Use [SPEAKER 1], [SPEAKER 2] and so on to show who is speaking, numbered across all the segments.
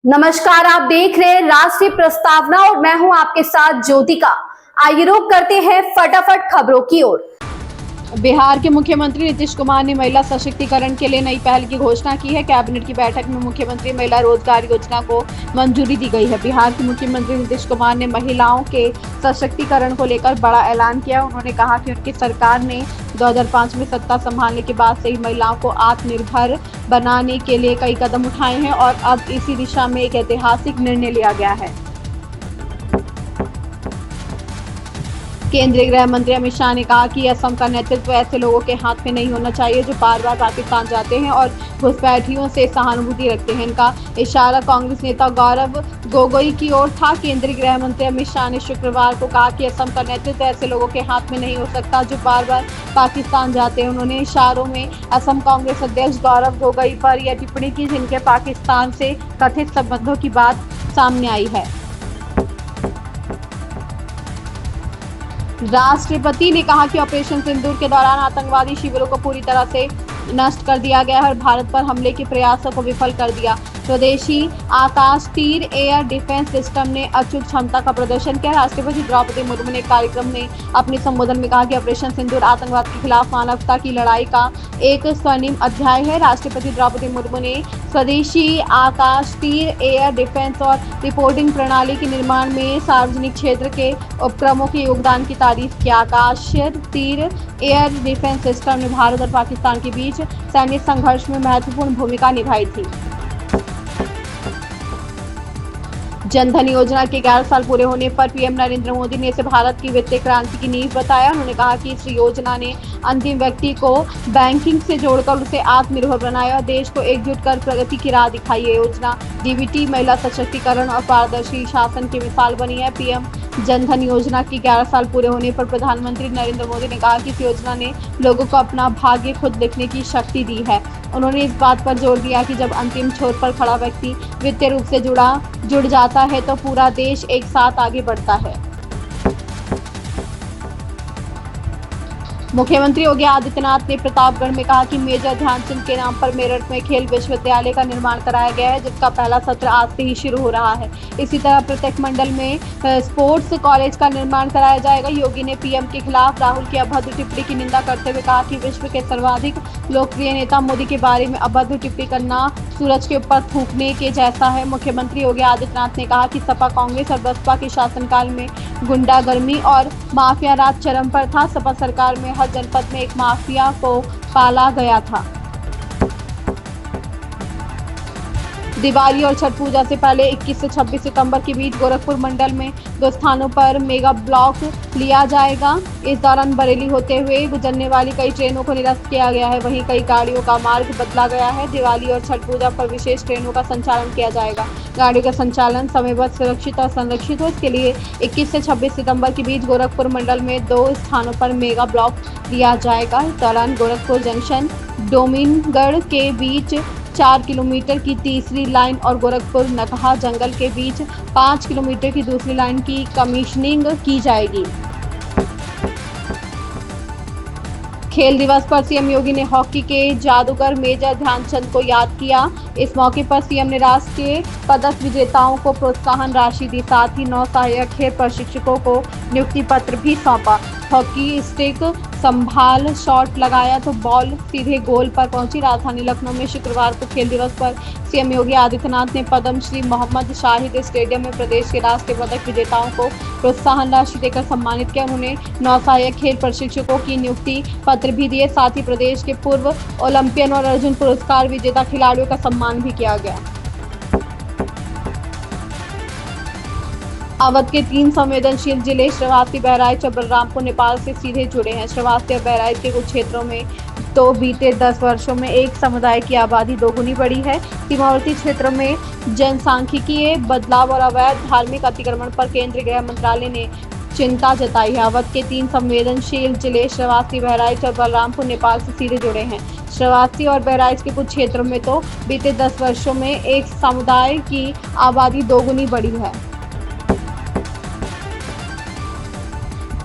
[SPEAKER 1] नमस्कार, आप देख रहे हैं राष्ट्रीय प्रस्तावना और मैं हूं आपके साथ ज्योतिका। आइए रुक करते हैं फटाफट खबरों की ओर।
[SPEAKER 2] बिहार के मुख्यमंत्री नीतीश कुमार ने महिला सशक्तिकरण के लिए नई पहल की घोषणा की है। कैबिनेट की बैठक में मुख्यमंत्री महिला रोजगार योजना को मंजूरी दी गई है। बिहार के मुख्यमंत्री नीतीश कुमार ने महिलाओं के सशक्तिकरण को लेकर बड़ा ऐलान किया। उन्होंने कहा कि उनकी सरकार ने 2005 में सत्ता संभालने के बाद से ही महिलाओं को आत्मनिर्भर बनाने के लिए कई कदम उठाए हैं और अब इसी दिशा में एक ऐतिहासिक निर्णय लिया गया है। केंद्रीय गृह मंत्री अमित शाह ने कहा कि असम का नेतृत्व ऐसे लोगों के हाथ में नहीं होना चाहिए जो बार बार पाकिस्तान जाते हैं और घुसपैठियों से सहानुभूति रखते हैं। इनका इशारा कांग्रेस नेता गौरव गोगोई की ओर था। केंद्रीय गृह मंत्री अमित शाह ने शुक्रवार को कहा कि असम का नेतृत्व ऐसे लोगों के हाथ में नहीं हो सकता जो बार बार पाकिस्तान जाते हैं। उन्होंने इशारों में असम कांग्रेस अध्यक्ष गौरव गोगोई पर यह टिप्पणी की जिनके पाकिस्तान से कथित संबंधों की बात सामने आई है। राष्ट्रपति ने कहा कि ऑपरेशन सिंदूर के दौरान आतंकवादी शिविरों को पूरी तरह से नष्ट कर दिया गया है और भारत पर हमले के प्रयासों को विफल कर दिया। स्वदेशी आकाश तीर एयर डिफेंस सिस्टम ने अचूक क्षमता का प्रदर्शन किया। राष्ट्रपति द्रौपदी मुर्मू ने कार्यक्रम में अपने संबोधन में कहा कि ऑपरेशन सिंदूर आतंकवाद के खिलाफ मानवता की लड़ाई का एक स्वर्णिम अध्याय है। राष्ट्रपति द्रौपदी मुर्मू ने स्वदेशी आकाश तीर एयर डिफेंस और रिपोर्टिंग प्रणाली के निर्माण में सार्वजनिक क्षेत्र के उपक्रमों के योगदान की तारीफ की। आकाश तीर एयर डिफेंस सिस्टम ने भारत और पाकिस्तान के बीच सैन्य संघर्ष में महत्वपूर्ण भूमिका निभाई थी। जनधन योजना के 11 साल पूरे होने पर पीएम नरेंद्र मोदी ने इसे भारत की वित्तीय क्रांति की नींव बताया। उन्होंने कहा कि इस योजना ने अंतिम व्यक्ति को बैंकिंग से जोड़कर उसे आत्मनिर्भर बनाया और देश को एकजुट कर प्रगति की राह दिखाई। ये योजना डीबीटी, महिला सशक्तिकरण और पारदर्शी शासन की मिसाल बनी है। पीएम जनधन योजना के 11 साल पूरे होने पर प्रधानमंत्री नरेंद्र मोदी ने कहा कि इस योजना ने लोगों को अपना भाग्य खुद लिखने की शक्ति दी है। उन्होंने इस बात पर जोर दिया कि जब अंतिम छोर पर खड़ा व्यक्ति वित्तीय रूप से जुड़ जाता है तो पूरा देश एक साथ आगे बढ़ता है। मुख्यमंत्री योगी आदित्यनाथ ने प्रतापगढ़ में कहा कि मेजर ध्यानचंद के नाम पर मेरठ में खेल विश्वविद्यालय का निर्माण कराया गया है जिसका पहला सत्र आज से ही शुरू हो रहा है। इसी तरह प्रत्येक मंडल में स्पोर्ट्स कॉलेज का निर्माण कराया जाएगा। योगी ने पीएम के खिलाफ राहुल की अभद्र टिप्पणी की निंदा करते हुए कहा कि विश्व के सर्वाधिक लोकप्रिय नेता मोदी के बारे में अभद्र टिप्पणी करना सूरज के ऊपर थूकने के जैसा है। मुख्यमंत्री योगी आदित्यनाथ ने कहा कि सपा, कांग्रेस और बसपा के शासनकाल में गुंडागर्दी और माफिया राज चरम पर था। सपा सरकार में हर जनपद में एक माफिया को पाला गया था। दिवाली और छठ पूजा से पहले 21 से 26 सितंबर के बीच गोरखपुर मंडल में 2 स्थानों पर मेगा ब्लॉक लिया जाएगा। इस दौरान बरेली होते हुए गुजरने वाली कई ट्रेनों को निरस्त किया गया है। वहीं कई गाड़ियों का मार्ग बदला गया है। दिवाली और छठ पूजा पर विशेष ट्रेनों का संचालन किया जाएगा। गाड़ियों का संचालन समयबद्ध, सुरक्षित और संरक्षित हो इसके लिए 21 से 26 सितंबर के बीच गोरखपुर मंडल में 2 स्थानों पर मेगा ब्लॉक लिया जाएगा। इस दौरान गोरखपुर जंक्शन डोमिनगढ़ के बीच 4 किलोमीटर की तीसरी लाइन और गोरखपुर नकहा जंगल के बीच 5 किलोमीटर की दूसरी लाइन की कमीशनिंग की जाएगी। खेल दिवस पर सीएम योगी ने हॉकी के जादूगर मेजर ध्यानचंद को याद किया। इस मौके पर सीएम ने राष्ट्रीय पदक विजेताओं को प्रोत्साहन राशि दी। साथ ही 9 सहायक खेल प्रशिक्षकों को नियुक्ति पत्र भी सौंपा। हॉकी स्टिक संभाल शॉट लगाया तो बॉल सीधे गोल पर पहुंची। राजधानी लखनऊ में शुक्रवार को खेल दिवस पर सीएम योगी आदित्यनाथ ने पद्म श्री मोहम्मद शाहिद स्टेडियम में प्रदेश के राष्ट्रीय पदक विजेताओं को प्रोत्साहन राशि देकर सम्मानित किया। उन्होंने 9 सहायक खेल प्रशिक्षकों की नियुक्ति पत्र भी दिए। साथ ही प्रदेश के पूर्व ओलंपियन और अर्जुन पुरस्कार विजेता खिलाड़ियों का सम्मान भी किया गया। अवध के 3 संवेदनशील जिले श्रावस्ती, बहराइच और बलरामपुर नेपाल से सीधे जुड़े हैं। श्रावस्ती और बहराइच के कुछ क्षेत्रों में तो बीते 10 वर्षों में एक समुदाय की आबादी दोगुनी बढ़ी है। सीमावर्ती क्षेत्रों में जनसांख्यिकीय बदलाव और अवैध धार्मिक अतिक्रमण पर केंद्रीय गृह मंत्रालय ने चिंता जताई है। अवध के 3 संवेदनशील जिले श्रावस्ती, बहराइच और बलरामपुर नेपाल से सीधे जुड़े हैं। श्रावस्ती और बहराइच के कुछ क्षेत्रों में तो बीते 10 वर्षों में एक समुदाय की आबादी दोगुनी बढ़ी है।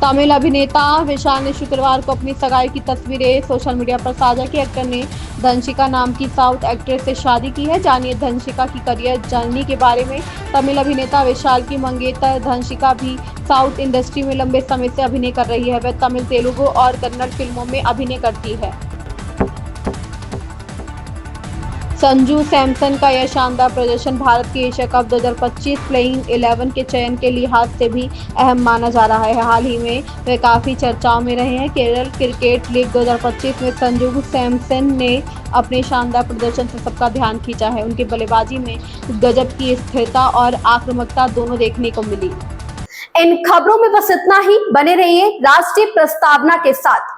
[SPEAKER 2] तमिल अभिनेता विशाल ने शुक्रवार को अपनी सगाई की तस्वीरें सोशल मीडिया पर साझा की। एक्टर ने धनशिका नाम की साउथ एक्ट्रेस से शादी की है। जानिए धनशिका की करियर जर्नी के बारे में। तमिल अभिनेता विशाल की मंगेतर धनशिका भी साउथ इंडस्ट्री में लंबे समय से अभिनय कर रही है। वह तमिल, तेलुगु और कन्नड़ फिल्मों में अभिनय करती है। संजू सैमसन का यह शानदार प्रदर्शन भारत के एशिया कप 2025 प्लेइंग 11 के चयन के लिहाज से भी अहम माना जा रहा है। हाल ही में वे काफ़ी चर्चाओं में रहे हैं। केरल क्रिकेट लीग 2025 में संजू सैमसन ने अपने शानदार प्रदर्शन से सबका ध्यान खींचा है। उनकी बल्लेबाजी में गजब की स्थिरता और आक्रामकता दोनों देखने को मिली।
[SPEAKER 1] इन खबरों में बस इतना ही। बने रहिए राष्ट्रीय प्रस्तावना के साथ।